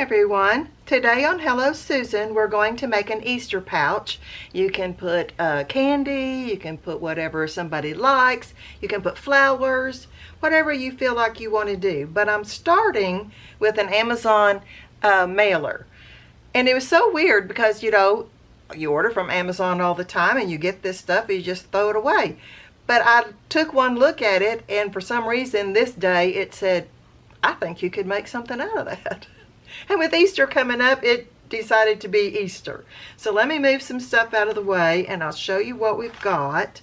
everyone. Today on Hello Susan, we're going to make an Easter pouch. You can put candy, you can put whatever somebody likes, you can put flowers, whatever you feel like you want to do. But I'm starting with an Amazon mailer. And it was so weird because, you know, you order from Amazon all the time and you get this stuff and you just throw it away. But I took one look at it, and for some reason this day it said, I think you could make something out of that. And with Easter coming up, it decided to be Easter. So let me move some stuff out of the way and I'll show you what we've got.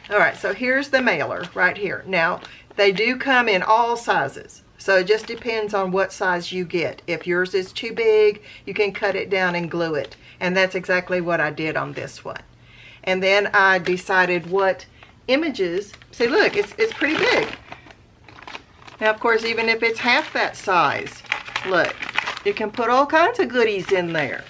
Alright, so here's the mailer right here. Now, they do come in all sizes. So it just depends on what size you get. If yours is too big, you can cut it down and glue it. And that's exactly what I did on this one. And then I decided what images, see look, it's pretty big. Now of course, even if it's half that size, look, you can put all kinds of goodies in there.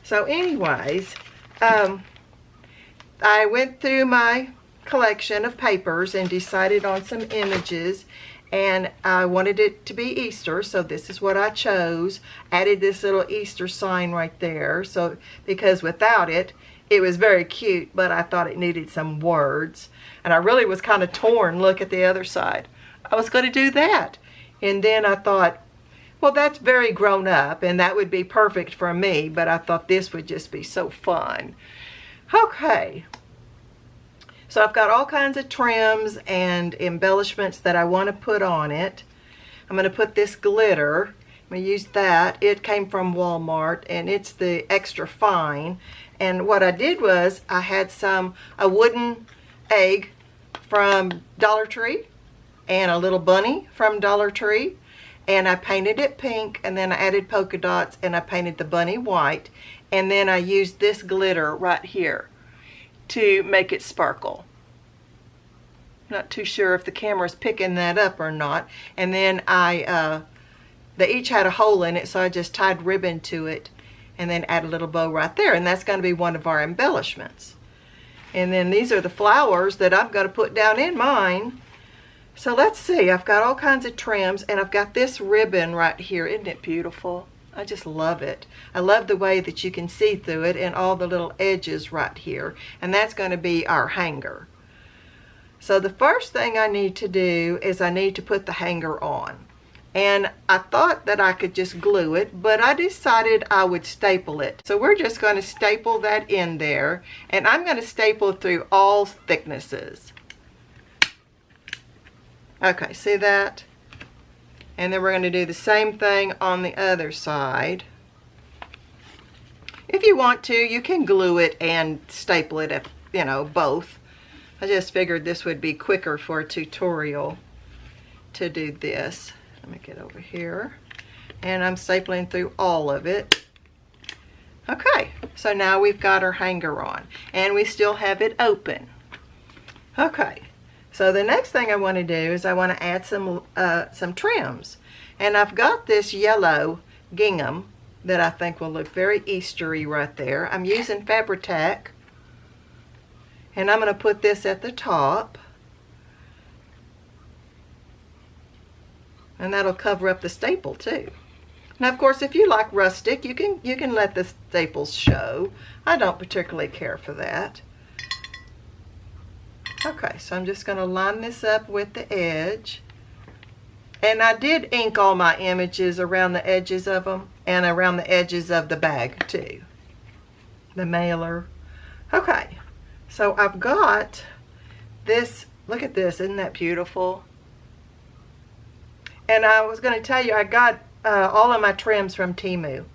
So anyways, I went through my collection of papers and decided on some images, and I wanted it to be Easter, so this is what I chose. Added this little Easter sign right there, so because without it, it was very cute, but I thought it needed some words. And I really was kind of torn. Look at the other side. I was going to do that. And then I thought, well, that's very grown up, and that would be perfect for me, but I thought this would just be so fun. Okay. So I've got all kinds of trims and embellishments that I want to put on it. I'm going to put this glitter. I'm going to use that. It came from Walmart, and it's the extra fine. And what I did was I had a wooden egg from Dollar Tree and a little bunny from Dollar Tree, and I painted it pink, and then I added polka dots and I painted the bunny white, and then I used this glitter right here to make it sparkle. Not too sure if the camera's picking that up or not. And then they each had a hole in it, so I just tied ribbon to it and then add a little bow right there, and that's going to be one of our embellishments. And then these are the flowers that I'm going to put down in mine. So let's see, I've got all kinds of trims, and I've got this ribbon right here. Isn't it beautiful? I just love it. I love the way that you can see through it and all the little edges right here, and that's going to be our hanger. So the first thing I need to do is I need to put the hanger on. And I thought that I could just glue it, but I decided I would staple it. So we're just going to staple that in there, and I'm going to staple through all thicknesses. Okay, see that? And then we're going to do the same thing on the other side. If you want to, you can glue it and staple it, you know, both. I just figured this would be quicker for a tutorial to do this. Let me get over here, and I'm stapling through all of it. Okay, so now we've got our hanger on, and we still have it open. Okay, so the next thing I want to do is I want to add some trims, and I've got this yellow gingham that I think will look very Eastery right there. I'm using Fabri-Tac, and I'm going to put this at the top. And that'll cover up the staple too. Now of course, if you like rustic, you can let the staples show. I don't particularly care for that. Okay, so I'm just going to line this up with the edge. And I did ink all my images around the edges of them and around the edges of the bag too. The mailer. Okay, so I've got this. Look at this, isn't that beautiful? And I was going to tell you, I got all of my trims from Temu.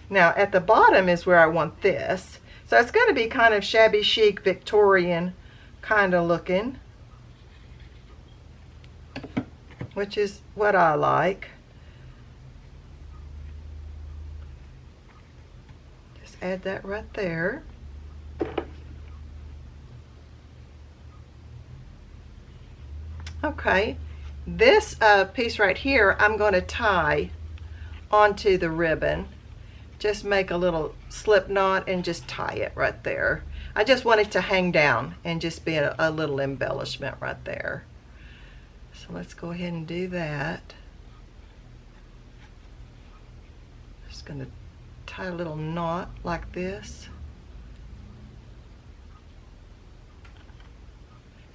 Now at the bottom is where I want this. So it's going to be kind of shabby chic, Victorian kind of looking, which is what I like. Just add that right there. Okay, this piece right here, I'm going to tie onto the ribbon. Just make a little slip knot and just tie it right there. I just want it to hang down and just be a little embellishment right there. So let's go ahead and do that. Just going to tie a little knot like this.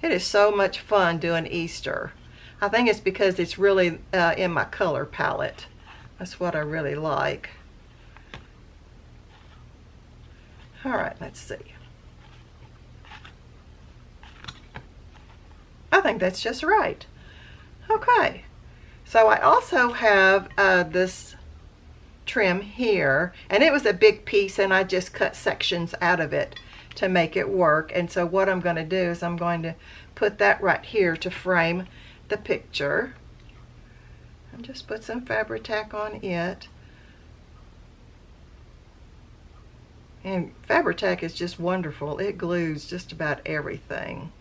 It is so much fun doing Easter. I think it's because it's really in my color palette. That's what I really like. All right, let's see. I think that's just right. Okay, so I also have this trim here, and it was a big piece and I just cut sections out of it to make it work. And so what I'm going to do is I'm going to put that right here to frame the picture, and just put some fabric tack on it. And fabric tack is just wonderful. It glues just about everything.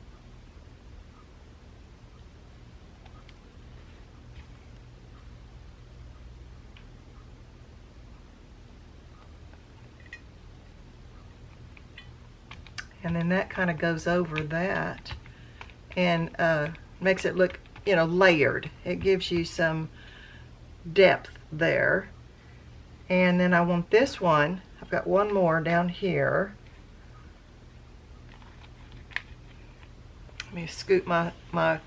And then that kind of goes over that and makes it look, you know, layered. It gives you some depth there. And then I want this one, I've got one more down here. Let me scoot my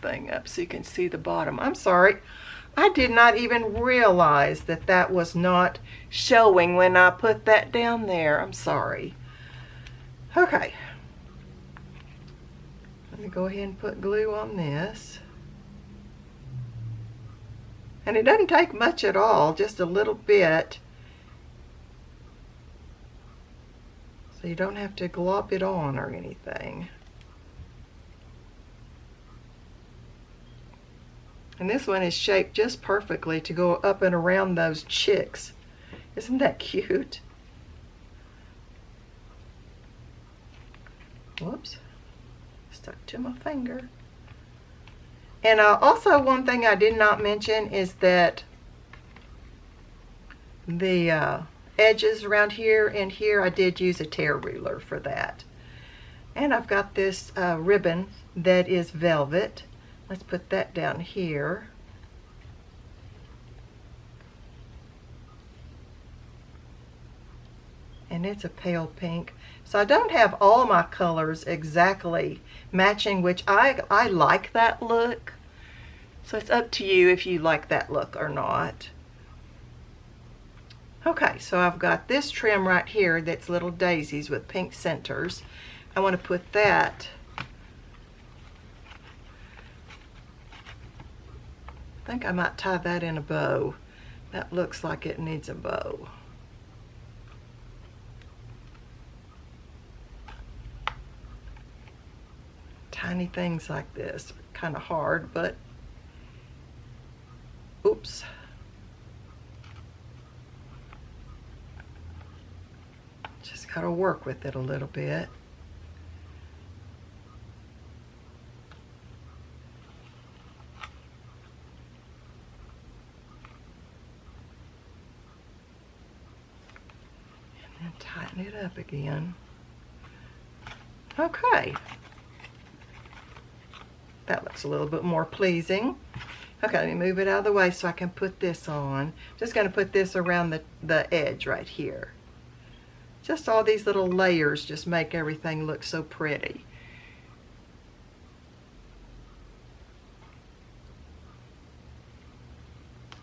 thing up so you can see the bottom. I'm sorry, I did not even realize that that was not showing when I put that down there. I'm sorry. Okay. Let me go ahead and put glue on this. And it doesn't take much at all, just a little bit. So you don't have to glop it on or anything. And this one is shaped just perfectly to go up and around those chicks. Isn't that cute? Whoops. Stuck to my finger. And also one thing I did not mention is that the edges around here and here, I did use a tear ruler for that. And I've got this ribbon that is velvet. Let's put that down here. And it's a pale pink. So I don't have all my colors exactly matching, which I like that look. So it's up to you if you like that look or not. Okay, so I've got this trim right here that's little daisies with pink centers. I want to put that. I think I might tie that in a bow. That looks like it needs a bow. Tiny things like this, kind of hard, but oops. Just got to work with it a little bit. And then tighten it up again. Okay. That looks a little bit more pleasing. Okay, let me move it out of the way so I can put this on. Just going to put this around the edge right here. Just all these little layers just make everything look so pretty.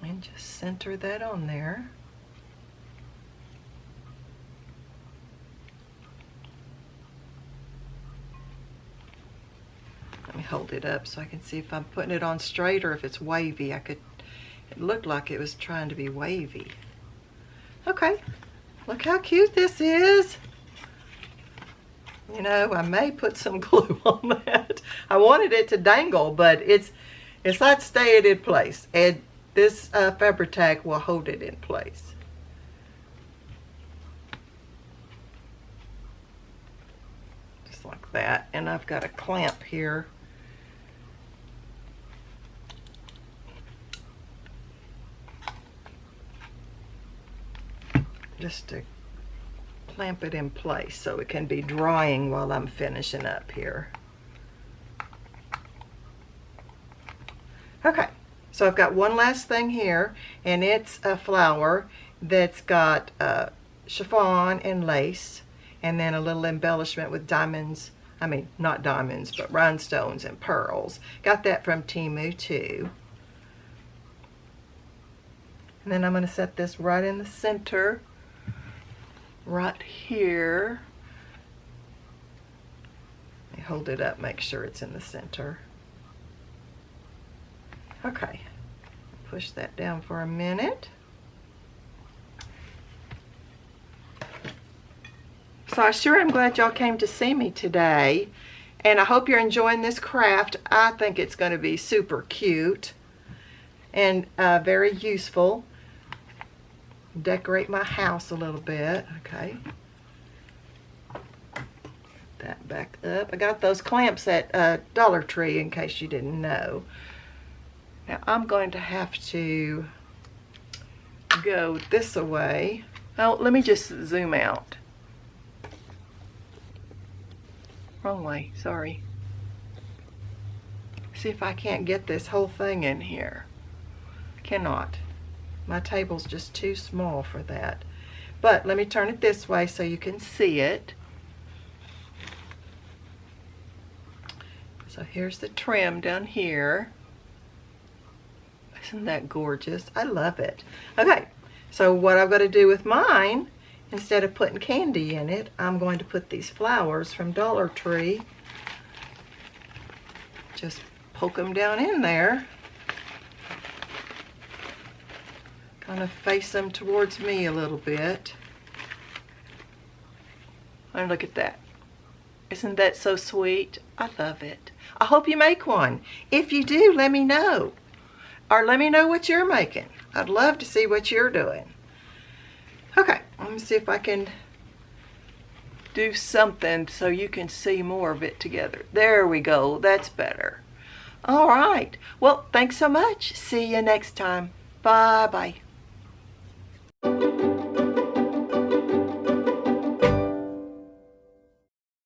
And just center that on there. Let me hold it up so I can see if I'm putting it on straight or if it's wavy. It looked like it was trying to be wavy. Okay, look how cute this is. You know, I may put some glue on that. I wanted it to dangle, but it's not staying in place. And this fabric tack will hold it in place. Just like that. And I've got a clamp here. Just to clamp it in place so it can be drying while I'm finishing up here. Okay, so I've got one last thing here, and it's a flower that's got chiffon and lace, and then a little embellishment with diamonds. I mean, not diamonds, but rhinestones and pearls. Got that from Temu too. And then I'm going to set this right in the center, right here. Let me hold it up, make sure it's in the center. Okay, push that down for a minute. So I sure am glad y'all came to see me today, and I hope you're enjoying this craft. I think it's going to be super cute and very useful. Decorate my house a little bit. Okay, that back up. I got those clamps at Dollar Tree, in case you didn't know. Now I'm going to have to go this way. Oh, let me just zoom out. Wrong way, sorry. See if I can't get this whole thing in here. Cannot. My table's just too small for that. But let me turn it this way so you can see it. So here's the trim down here. Isn't that gorgeous? I love it. Okay, so what I've got to do with mine, instead of putting candy in it, I'm going to put these flowers from Dollar Tree. Just poke them down in there. Kind of face them towards me a little bit. And look at that. Isn't that so sweet? I love it. I hope you make one. If you do, let me know. Or let me know what you're making. I'd love to see what you're doing. Okay, let me see if I can do something so you can see more of it together. There we go. That's better. All right. Well, thanks so much. See you next time. Bye-bye.